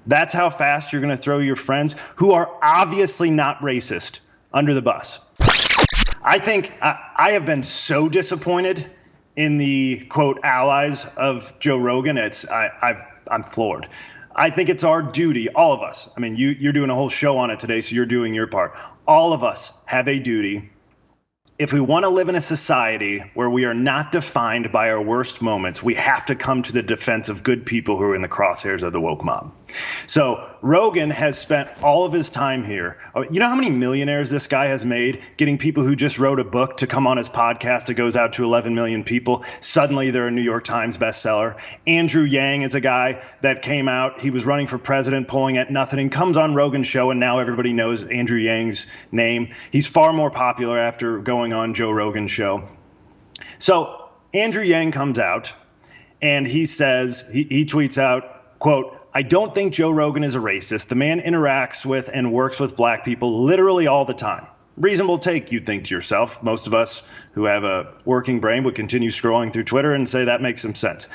That's how fast you're going to throw your friends who are obviously not racist under the bus. I think I have been so disappointed in the quote allies of Joe Rogan. I'm floored. I think it's our duty, all of us. I mean, you're doing a whole show on it today, so you're doing your part. All of us have a duty. If we want to live in a society where we are not defined by our worst moments, we have to come to the defense of good people who are in the crosshairs of the woke mob. So Rogan has spent all of his time here. You know how many millionaires this guy has made getting people who just wrote a book to come on his podcast? It goes out to 11 million people. Suddenly they're a New York Times bestseller. Andrew Yang is a guy that came out. He was running for president, polling at nothing, and comes on Rogan's show, and now everybody knows Andrew Yang's name. He's far more popular after going on Joe Rogan's show. So Andrew Yang comes out and he says, he tweets out, quote, "I don't think Joe Rogan is a racist. The man interacts with and works with black people literally all the time." Reasonable take, you'd think to yourself. Most of us who have a working brain would continue scrolling through Twitter and say that makes some sense.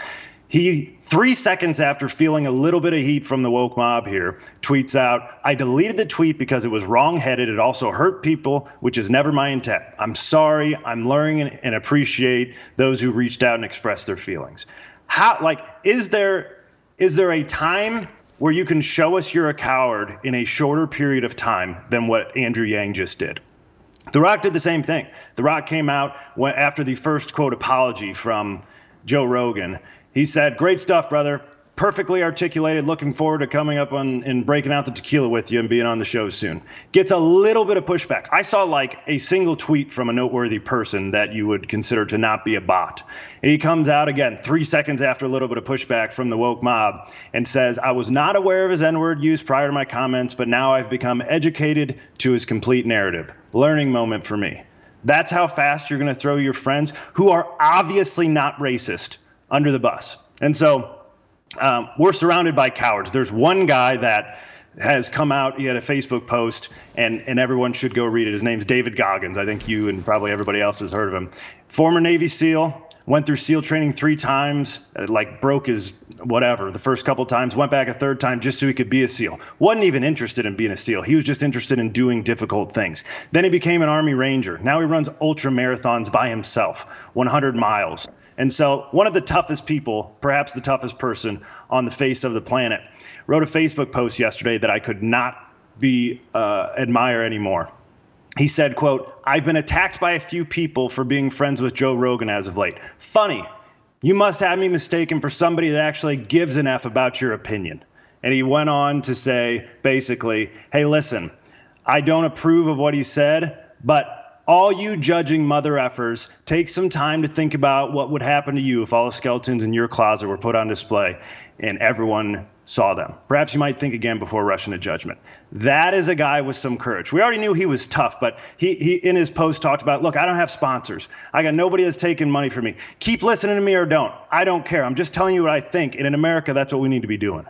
He, 3 seconds after feeling a little bit of heat from the woke mob here, tweets out, "I deleted the tweet because it was wrong-headed. It also hurt people, which is never my intent. I'm sorry. I'm learning and appreciate those who reached out and expressed their feelings." Is there a time where you can show us you're a coward in a shorter period of time than what Andrew Yang just did? The Rock did the same thing. The Rock came out after the first, quote, apology from Joe Rogan. He said, "Great stuff, brother. Perfectly articulated. Looking forward to coming up on and breaking out the tequila with you and being on the show soon." Gets a little bit of pushback. I saw like a single tweet from a noteworthy person that you would consider to not be a bot. And he comes out again 3 seconds after a little bit of pushback from the woke mob and says, "I was not aware of his N-word use prior to my comments, but now I've become educated to his complete narrative. Learning moment for me." That's how fast you're going to throw your friends who are obviously not racist under the bus. And so we're surrounded by cowards. There's one guy that has come out. He had a Facebook post, and everyone should go read it. His name's David Goggins. I think you and probably everybody else has heard of him. Former Navy SEAL, went through SEAL training 3 times, broke his whatever the first couple times, went back a third time just so he could be a SEAL. Wasn't even interested in being a SEAL. He was just interested in doing difficult things. Then he became an Army Ranger. Now he runs ultra marathons by himself, 100 miles. And so one of the toughest people, perhaps the toughest person on the face of the planet, wrote a Facebook post yesterday that I could not admire anymore. He said, quote, "I've been attacked by a few people for being friends with Joe Rogan as of late. Funny, you must have me mistaken for somebody that actually gives an F about your opinion." And he went on to say, basically, "Hey, listen, I don't approve of what he said, but all you judging mother effers, take some time to think about what would happen to you if all the skeletons in your closet were put on display and everyone saw them. Perhaps you might think again before rushing to judgment." That is a guy with some courage. We already knew he was tough, but he in his post talked about, "Look, I don't have sponsors. I got nobody that's taking money from me. Keep listening to me or don't. I don't care. I'm just telling you what I think. And in America, that's what we need to be doing."